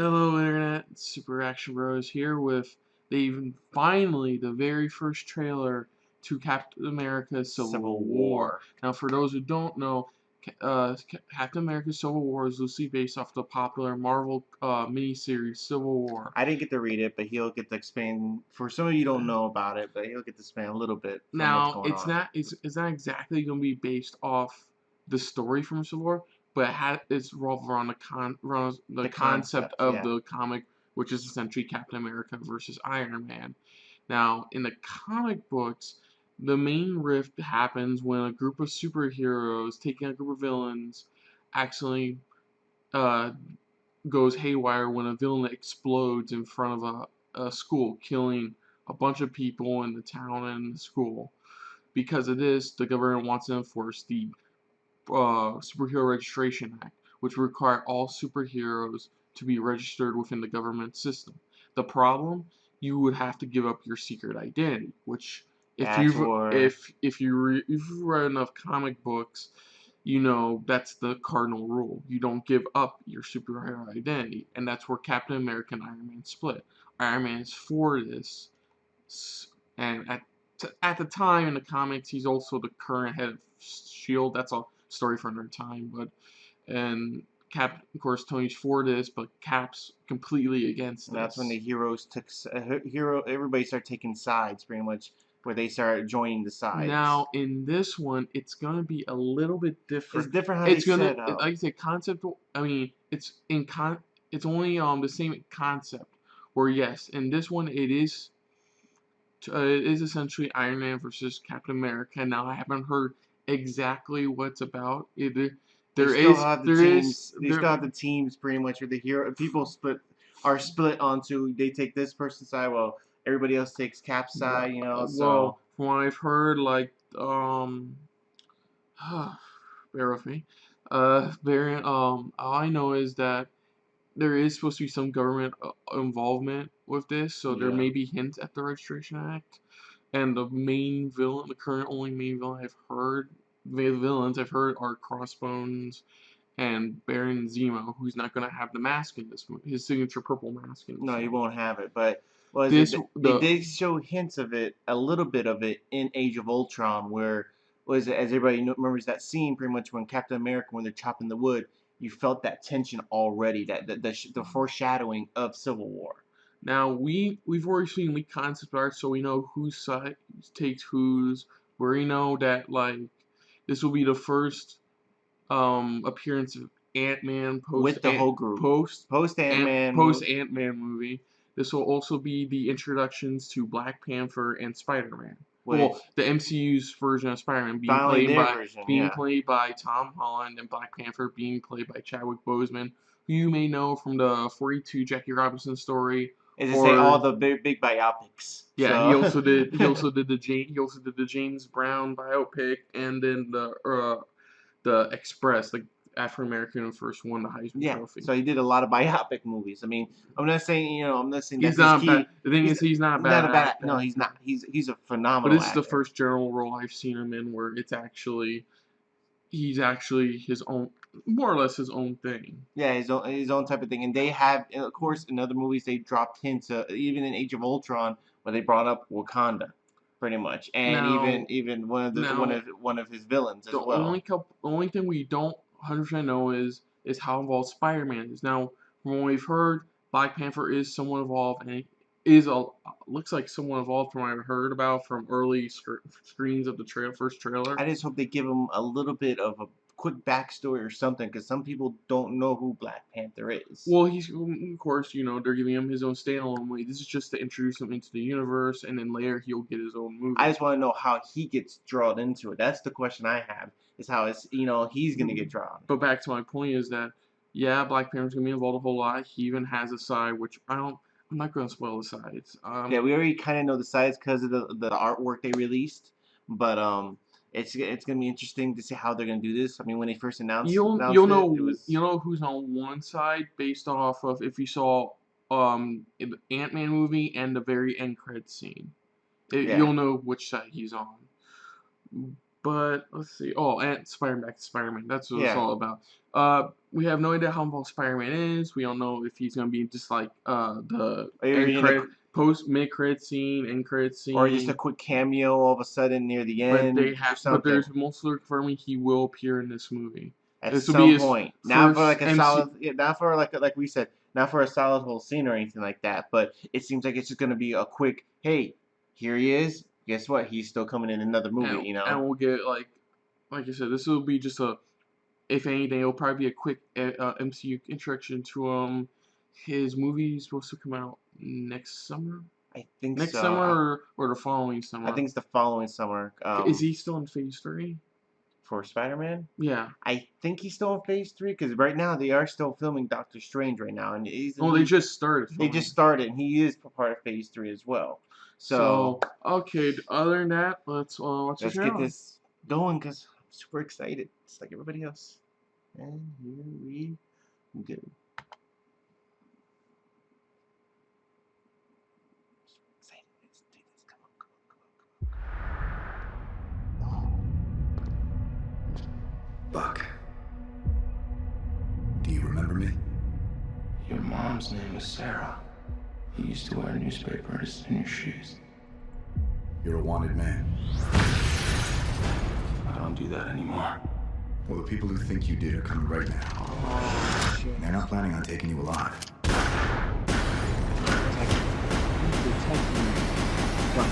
Hello, Internet. Super Action Bros here with finally the very first trailer to Captain America Civil Civil War. War. Now, for those who don't know, Captain America Civil War is loosely based off the popular Marvel miniseries Civil War. I didn't get to read it, but he'll get to explain. For some of you don't know about it, but he'll get to explain a little bit from what's Now, going it's on. not it's not exactly going to be based off the story from Civil War, but it's revolved around the The concept concept, of yeah. the comic, which is essentially Captain America versus Iron Man. Now, in the comic books, the main rift happens when a group of superheroes taking a group of villains accidentally uh, goes haywire when a villain explodes in front of a school, killing a bunch of people in the town and the school. Because of this, the government wants to enforce the Superhero Registration Act, which would require all superheroes to be registered within the government system. The problem, you would have to give up your secret identity, which That's where if you read enough comic books, you know that's the cardinal rule. You don't give up your superhero identity, and that's where Captain America and Iron Man split. Iron Man is for this, and at the time in the comics, he's also the current head of Shield. That's a story for another time. But and Cap, of course, Tony's for this, but Cap's completely against that's when the this. heroes took hero. Everybody started taking sides, pretty much, where they started joining the sides. Now in this one, it's gonna be a little bit It's different. different how they It's gonna, set up. like I said, concept. I mean, it's only the same concept. Where yes, in this one it is essentially Iron Man versus Captain America. Now I haven't heard exactly what it's about. They There still is have the there is teams. They there still have the teams, pretty much, where the hero people split onto. They take this person's side, while everybody else takes Cap's side. well, So. from what I've heard, like bear with me. All I know is that there is supposed to be some government involvement with this, so there Yeah. may be hints at the Registration Act. And the main villain, the current only main villain I've heard, the villains I've heard are Crossbones and Baron Zemo, who's not gonna have the mask in this movie, his signature purple mask in this No, he movie. won't have it. But was it? This They the did show hints of it, a little bit of it, in Age of Ultron, where was it? As everybody remembers that scene, pretty much when Captain America, when they're chopping the wood, you felt that tension already, that the foreshadowing of Civil War. Now we've already seen leaked concept art, so we know whose side takes whose. We know that like this will be the first appearance of Ant-Man With the whole group, post Ant Man post move. Ant-Man movie. This will also be the introductions to Black Panther and Spider-Man. Well, Which the MCU's version of Spider-Man finally their version, being yeah. played by Tom Holland and Black Panther being played by Chadwick Boseman, who you may know from the 42 Jackie Robinson story, As I say, all or the big biopics. yeah, So he also did the James Brown biopic, and then the Express, like African American who first won the Heisman yeah, Trophy. so he did a lot of biopic movies. I mean, I'm not saying He's that's his not bad. key. The thing He's is, he's not a not bad a bad. actor. No, he's not. He's a But phenomenal this is the actor. first general role I've seen him in where he's actually his own, more or less his own thing. Yeah, his own type of thing. And they have, and of course, in other movies they dropped hints. Even in Age of Ultron, where they brought up Wakanda, pretty much, and Now, even now one of his villains as well. the only thing we don't 100% know is how involved Spider-Man is. Now, from what we've heard, Black Panther is somewhat involved, and is a looks like somewhat involved from what I've heard about from early screens of the first trailer. I just hope they give him a little bit of a quick backstory or something, because some people don't know who Black Panther is. Well, he's of course, they're giving him his own standalone movie. This is just to introduce him into the universe, and then later he'll get his own I movie. just want to know how he gets drawn into it. That's the question I have. Is how he's gonna get drawn. But back to my point is that yeah, Black Panther's gonna be involved a whole lot. He even has a side which I'm not gonna spoil the sides. Yeah, we already kind of know the size because of the artwork they released, but it's gonna be interesting to see how they're gonna do this. I mean, when they first announced it, it was You'll know who's on one side based off of if you saw the Ant-Man movie and the very end credit scene. yeah. You'll know which side he's on. But let's see. Oh, and Spider-Man. That's what it's Yeah. all about. We have no idea how involved Spider-Man is. We don't know if he's gonna be just like the Or end in a, credit, post mid credit scene, end credit or just a scene. quick cameo all of a sudden near the But end they or have, but something. there's mostly confirming he will appear in this movie. At This will be some his point. Not for first like a MC. solid, yeah, not for like we said, not for a solid whole scene or anything like that. But it seems like it's just gonna be a quick, hey, here he is. Guess what? He's still coming in another movie. And You know. and we'll get like I said, this will be just a, if anything, it'll probably be a quick MCU introduction to him. His movie is supposed to come out next summer. I think Next so. summer or the following I summer. think it's the following summer. Is he still in phase 3? For Spider-Man? Yeah. I think he's still in phase 3 because right now they are still filming Doctor Strange right now, and Oh, they just started they filming. just started, and he is part of phase 3 as well. So okay. Other than that, let's get this going because I'm super excited, just like everybody else. And here we go. Let's do this. Come on. Buck. Do you remember me? Your mom's name was Sarah. You used to wear newspapers in your shoes. You're a wanted man. I don't do that anymore. Well, the people who think you did are coming right now. They're not planning on taking you alive. But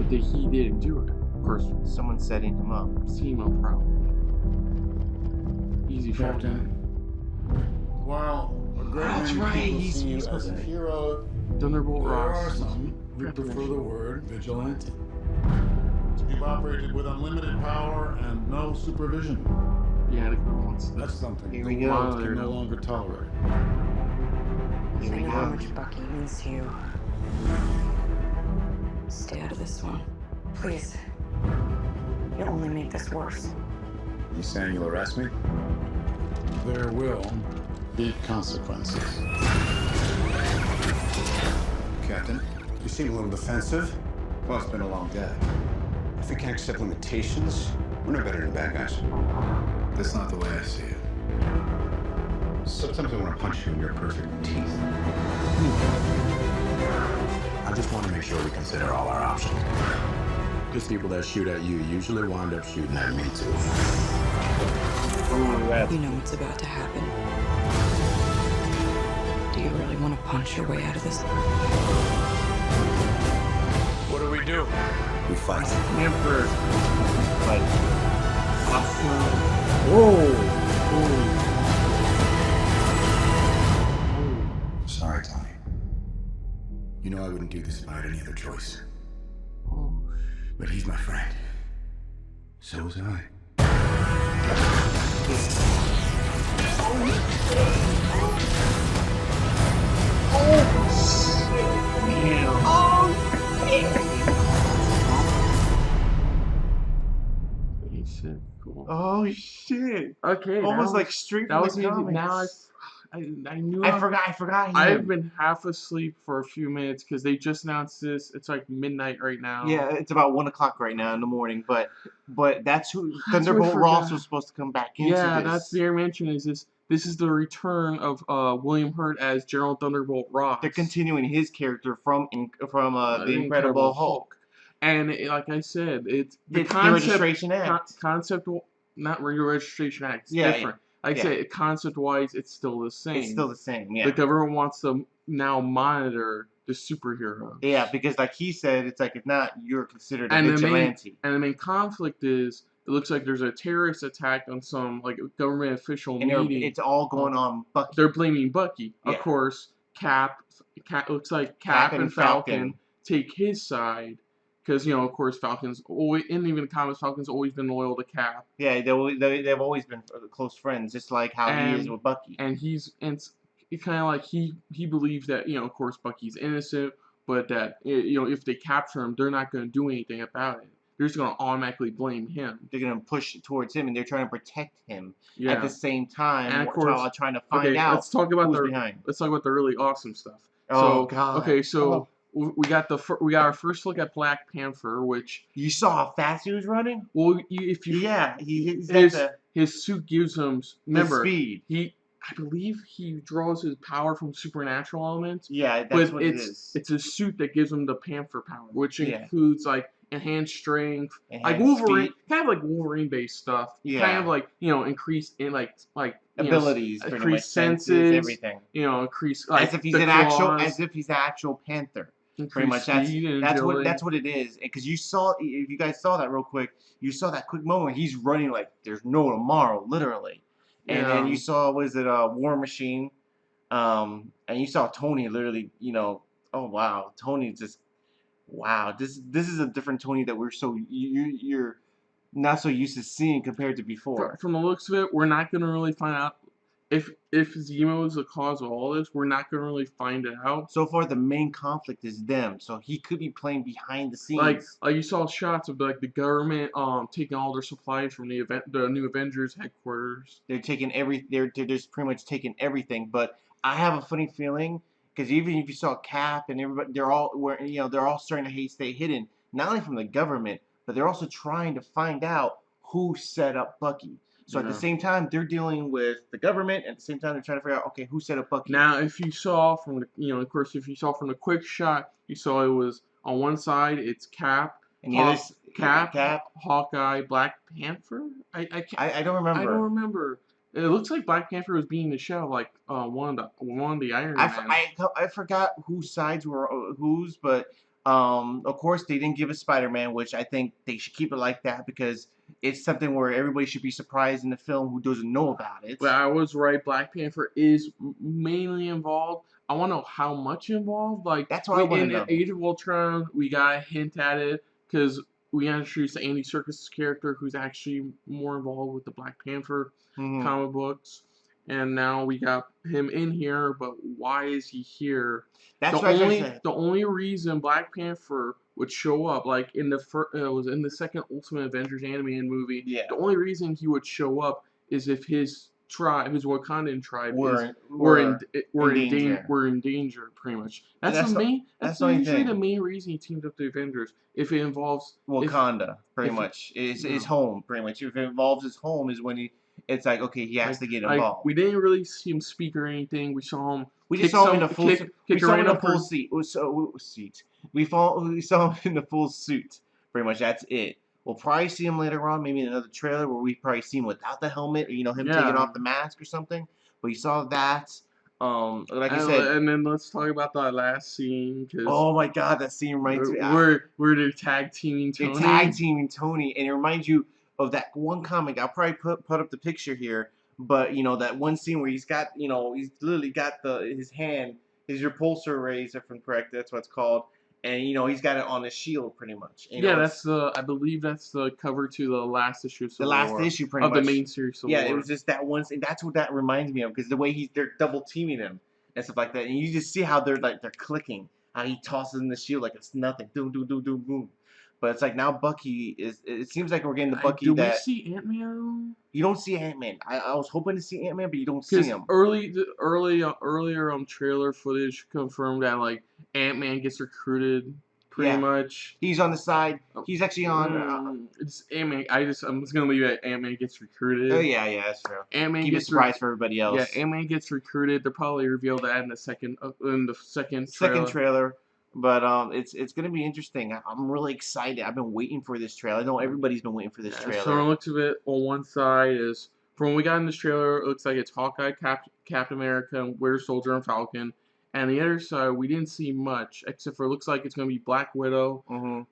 he didn't do it. Of course, Someone's setting him up. Zemo probably. Easy Captain. While a great That's many right, people he's see you supposed as a to- hero, Thunderbolt there are Ross. some who prefer the word vigilante. You've operated with unlimited power and no supervision. Yeah, the girl wants That's something Here the we go. world can no longer tolerate. Here I we know how go. much Bucky means to you. Stay out of this one. Please. You'll only make this worse. You saying you'll arrest me? There will be consequences. Captain? You seem a little defensive. Well, it's been a long day. If we can't accept limitations, we're no better than bad guys. That's not the way I see it. Sometimes I want to punch you in your perfect teeth. I just want to make sure we consider all our options. Because people that shoot at you usually wind up shooting at me too. You know what's about to happen. Do you really want to punch your way out of this? What do we do? We fight. Emperor. But Sorry, Tommy. You know I wouldn't do this if I had any other choice. But he's my friend. So was I. He said, cool. oh shit! Okay. Almost that like was, straight that from was the easy. comics. Now I knew. I forgot. I've been half asleep for a few minutes because they just announced this. It's like midnight right now. Yeah, it's about 1 o'clock right now in the morning. But that's who That's what I Thunderbolt Ross forgot. was supposed to come back into Yeah, this. that's the air mention. Is this? This is the return of William Hurt as General Thunderbolt Ross. They're continuing his character from the The Incredible Hulk. And like I said, it's the It's the concept. Registration Act. Concept, not registration act. It's Yeah, different. Like I yeah. said, concept-wise, it's still the same. It's still the same, yeah. The government wants to now monitor the superhero. Yeah, because like he said, it's like if not, you're considered a And vigilante. the main conflict is it looks like there's a terrorist attack on some like government official And meeting. it's all going on Bucky. They're blaming Bucky. Yeah. Of course, Cap looks like Cap and Falcon take his side because of course Falcon's always, and even the comics, Falcon's always been loyal to Cap, Yeah, they've always been close friends, just like how he is with Bucky. and it's kind of like he believes that of course Bucky's innocent, but that if they capture him, they're not going to do anything about it. They're just going to automatically blame him. They're gonna push it towards him, and they're trying to protect him Yeah. at the same time. And of while course- trying to find Okay, out let's talk about who's the behind. Let's talk about the really awesome stuff. Oh So, God. okay, so we got we got our first look at Black Panther, which You saw how fast he was running? if you Yeah, he's got his suit gives him the remember speed. I believe he draws his power from supernatural elements, Yeah, that's but what it is. it's a suit that gives him the Panther power, which Yeah. includes like enhanced strength, like Enhanced Wolverine, speed. kind of like Wolverine based stuff. Yeah. Kind of like increased in like Abilities, pretty much, increased senses, everything. Increase like As if he's the an claws, the actual panther. Pretty increased much, speed and that's agility. what it is. Because you saw, if you guys saw that real quick, you saw that quick moment. He's running like there's no tomorrow, literally. And then you saw, was it War Machine? And you saw Tony literally, oh wow, Tony just, wow, this is a different Tony that we're you're not so used to seeing compared to before. From the looks of it, we're not gonna really find out if Zemo is the cause of all this. We're not gonna really find it out. So far, the main conflict is them, so he could be playing behind the scenes. Like you saw shots of like the government taking all their supplies from the new Avengers headquarters. They're taking they're just pretty much taking everything. But I have a funny feeling because even if you saw Cap and everybody, they're all starting to stay hidden, not only from the government, but they're also trying to find out who set up Bucky. So at the same time, they're dealing with the government, and at the same time, they're trying to figure out, okay, who set up Bucky. Now, if you saw from the, of course, if you saw from the quick shot, you saw it was on one side it's Cap, and the other Cap, Hawkeye, Black Panther. I don't remember. I don't remember. It looks like Black Panther was being the show, like one of the Iron Man. I forgot whose sides were whose, but of course they didn't give us Spider-Man, which I think they should keep it like that because it's something where everybody should be surprised in the film who doesn't know about it. But I was right. Black Panther is mainly involved. I want to know how much involved. Like that's what I want to know. In Age of Ultron, we got a hint at it because we introduced Andy Serkis' character, who's actually more involved with the Black Panther comic books, and now we got him in here. But why is he here? That's the only reason Black Panther would show up, like in the was in the second Ultimate Avengers animated movie. Yeah. The only reason he would show up is if his tribe, his Wakandan tribe, were in danger, pretty much. That's usually the main reason he teamed up the Avengers. If it involves Wakanda, pretty much is home, pretty much. If it involves his home, is when it's like okay, he has to get involved. We didn't really see him speak or anything. We saw him. We just saw him in a full. We saw him in a full seat. We saw him in the full suit. Pretty much, that's it. We'll probably see him later on, maybe in another trailer where we probably see him without the helmet, or him taking off the mask or something. But you saw that. Like I said, and then let's talk about that last scene. Oh my God, that scene reminds me. We're they're tag teaming Tony. They're tag teaming Tony, and it reminds you of that one comic. I'll probably put up the picture here. But that one scene where he's got he's literally got his hand, his repulsor rays, if I'm correct, that's what it's called, and he's got it on his shield pretty much. That's I believe that's the cover to the last issue of Civil War, issue pretty much of the main series. Civil War. It was just that one scene. That's what that reminds me of because the way they're double teaming him and stuff like that, and you just see how they're clicking, how he tosses in the shield like it's nothing, boom, boom, boom, boom, boom. But it's like now Bucky is. It seems like we're getting the Bucky do we see Ant-Man? You don't see Ant-Man. I was hoping to see Ant-Man, but you don't see him. Earlier trailer footage confirmed that like Ant-Man gets recruited pretty much. He's on the side. He's actually on. It's Ant-Man. I'm just gonna leave it. Ant-Man gets recruited. Oh yeah, that's true. Ant-Man Keep it surprise for everybody else. Yeah, Ant-Man gets recruited. They'll probably reveal that in the second trailer. But it's gonna be interesting. I'm really excited. I've been waiting for this trailer. I know everybody's been waiting for this trailer. So it looks of it on one side is from what we got in this trailer, it looks like it's Hawkeye, Captain America, Winter Soldier, and Falcon. And the other side, we didn't see much except for it looks like it's gonna be Black Widow,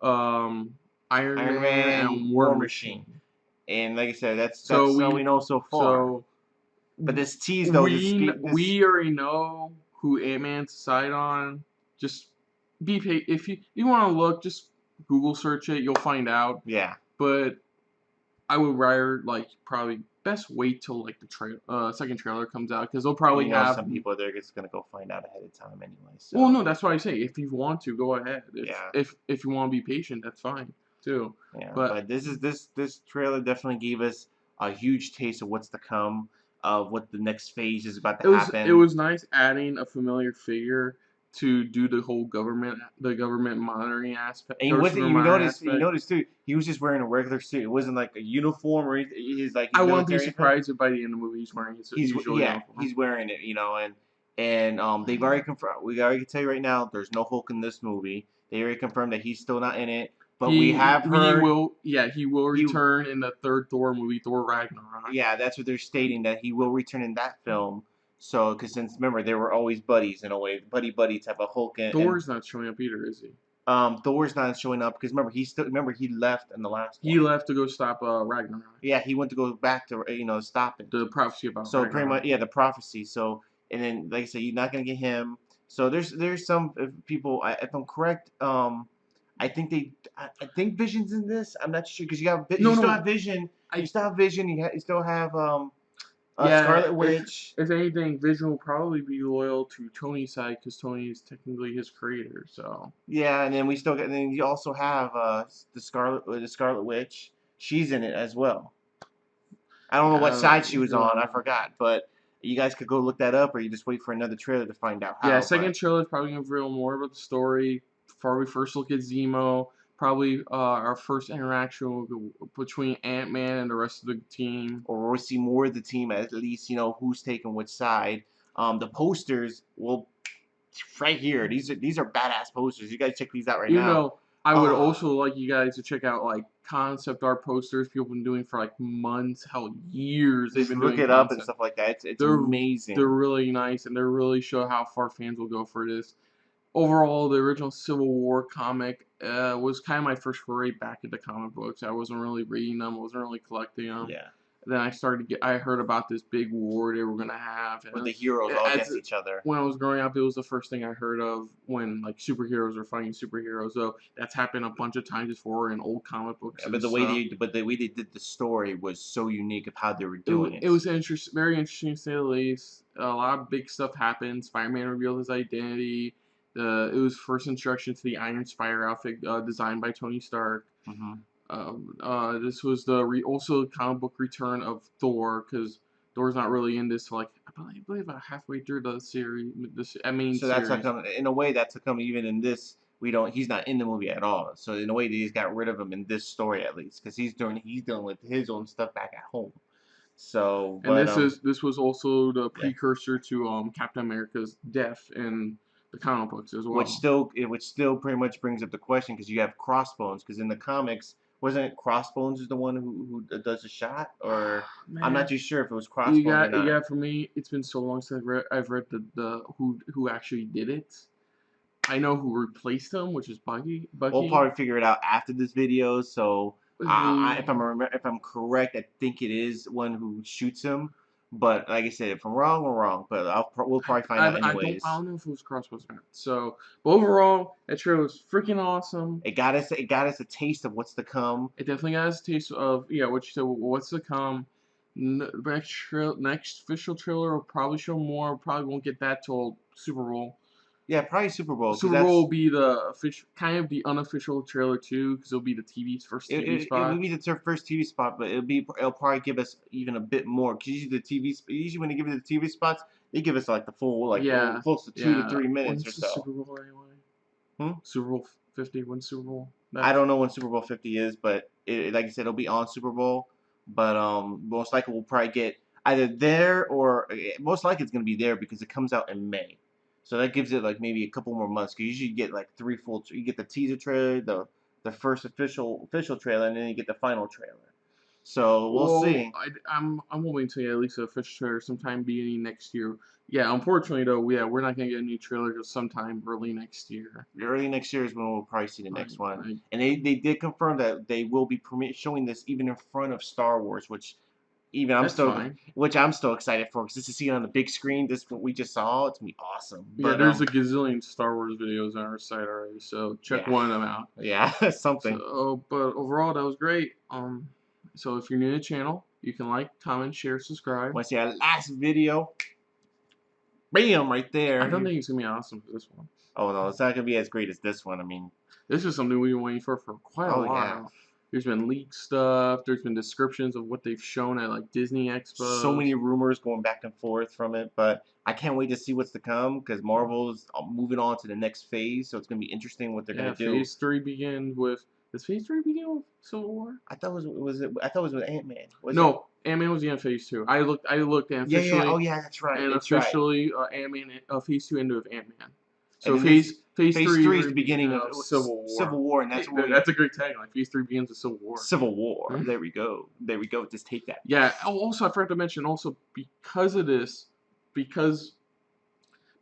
Iron Man, and War Machine. And like I said, that's all we know so far. But this tease though, we already know who Ant-Man's side on. Just be patient. If you want to look, just Google search it. You'll find out. Yeah. But I would rather probably best wait till the second trailer comes out because they'll probably have some people they're just gonna go find out ahead of time anyway. So. Well, no, that's why I say if you want to go ahead. If you want to be patient, that's fine too. Yeah. But this trailer definitely gave us a huge taste of what's to come, of what the next phase is about to happen. It was nice adding a familiar figure to do the whole government monitoring aspect. And he wasn't. You noticed too. He was just wearing a regular suit. It wasn't like a uniform or anything. He's like. I wouldn't be surprised if by the end of the movie he's wearing his usual uniform. He's wearing it. You know, and they've already confirmed. We already can tell you right now. There's no Hulk in this movie. They already confirmed that he's still not in it. But we have heard he will return in the third Thor movie, Thor Ragnarok. Yeah, that's what they're stating, that he will return in that film. So, because since remember they were always buddies in a way, buddy type of Hulk. Thor's not showing up either, is he? Thor's not showing up because remember he left in the last. He left to go stop Ragnarok. Yeah, he went to go back to stop it. The prophecy about. So Ragnarok. pretty much the prophecy. So and then like I said, you're not gonna get him. So there's some people. If I'm correct, I think Vision's in this. I'm not sure because you still have Vision. You still have Vision. You still have Scarlet Witch. If anything, Vision will probably be loyal to Tony's side because Tony is technically his creator. So yeah, and then and then you also have the Scarlet Witch. She's in it as well. I don't know what side she was on. I forgot, but you guys could go look that up, or you just wait for another trailer to find out. Yeah, second trailer is probably gonna reveal more about the story. Before we first look at Zemo, probably our first interaction between Ant-Man and the rest of the team. Or we'll see more of the team, at least, who's taking which side. The posters right here. These are badass posters. You guys check these out right now. I would also like you guys to check out like concept art posters people have been doing for like months, hell years. They've been look doing it up and stuff like that. It's amazing. They're really nice and they really show how far fans will go for this. Overall, the original Civil War comic was kind of my first foray back into comic books. I wasn't really reading them. I wasn't really collecting them. Yeah. Then I heard about this big war they were gonna have. Where the heroes all against each other. When I was growing up, it was the first thing I heard of when like superheroes are fighting superheroes. So that's happened a bunch of times before in old comic books. Yeah, but the way they did the story was so unique of how they were doing it. It was very interesting to say the least. A lot of big stuff happened. Spider-Man revealed his identity. It was first introduction to the Iron Spider outfit designed by Tony Stark. Mm-hmm. This was also the comic book return of Thor because Thor's not really in this like I believe about halfway through the series. So that's how come in a way that's how come even in this he's not in the movie at all. So in a way they just got rid of him in this story at least because he's dealing with his own stuff back at home. So this was also the precursor to Captain America's death in the comic books as well. Which still pretty much brings up the question because you have Crossbones because in the comics wasn't it Crossbones is the one who does the shot or I'm not too sure if it was Crossbones or not. Yeah, for me it's been so long since I've read the who actually did it. I know who replaced him, which is Bucky. We'll probably figure it out after this video. So if I'm correct, I think it is one who shoots him. But like I said, if I'm wrong, we're wrong. But we'll probably find out anyways. I don't know if it was Crossbones or not. So, but overall, that trailer was freaking awesome. It got us a taste of what's to come. It definitely got us a taste of what you said. What's to come. Next official trailer will probably show more. Probably won't get that till Super Bowl. Yeah, probably Super Bowl. Super Bowl will be the official, kind of the unofficial trailer too, because it'll be the first TV spot. It'll be the first TV spot, but it'll probably give us even a bit more. Because usually when they give it the TV spots, they give us like the full close to 2 to 3 minutes or so. Super Bowl anyway? Super Bowl 50. When's Super Bowl? I don't know when Super Bowl 50 is, but like I said, it'll be on Super Bowl. But most likely we'll probably get either there or most likely it's gonna be there because it comes out in May. So that gives it like maybe a couple more months. Cause you usually get like 3 full. You get the teaser trailer, the first official trailer, and then you get the final trailer. So we'll see. I'm hoping to get at least an official trailer sometime beginning next year. Yeah, unfortunately though, we're not gonna get a new trailer till sometime early next year. Early next year is when we'll probably see the next one. And they did confirm that they will be showing this even in front of Star Wars, which. I'm still excited for because just to see it on the big screen, this what we just saw, it's gonna be awesome. Yeah, there's a gazillion Star Wars videos on our site already, so check one of them out. Yeah, something. But overall, that was great. So if you're new to the channel, you can like, comment, share, subscribe. Want to see our last video? Bam, right there. I don't think it's gonna be awesome for this one. Oh no, it's not gonna be as great as this one. I mean, this is something we've been waiting for quite a while. There's been leaked stuff. There's been descriptions of what they've shown at like Disney Expo. So many rumors going back and forth from it, but I can't wait to see what's to come because Marvel's moving on to the next phase, so it's gonna be interesting what they're gonna do. Phase 3 begins with. Does Phase 3 begin with Civil War? I thought it was with Ant-Man. No, Ant-Man was the end of Phase 2. I looked and Yeah, officially. yeah. Oh, yeah, that's right. And that's right. officially, Ant-Man, Phase 2 ended with Ant-Man. So And then Phase 3 is the beginning of Civil War. Civil War, and That's a great tagline. Phase 3 begins with Civil War. Civil War. Mhm. There we go. There we go. Just take that. Yeah. Oh, also, I forgot to mention. Also, because of this, because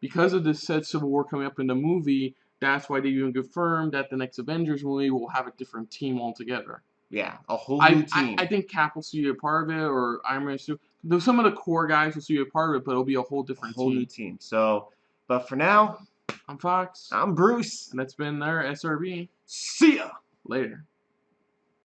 of this said Civil War coming up in the movie, that's why they even confirmed that the next Avengers movie will have a different team altogether. Yeah, a whole new team. I think Cap will still be a part of it, or Iron Man too. Though some of the core guys will still be a part of it, but it'll be a whole different a whole team. new team. So, but for now, I'm Fox, I'm Bruce. and that's been their SRB. See ya. Later.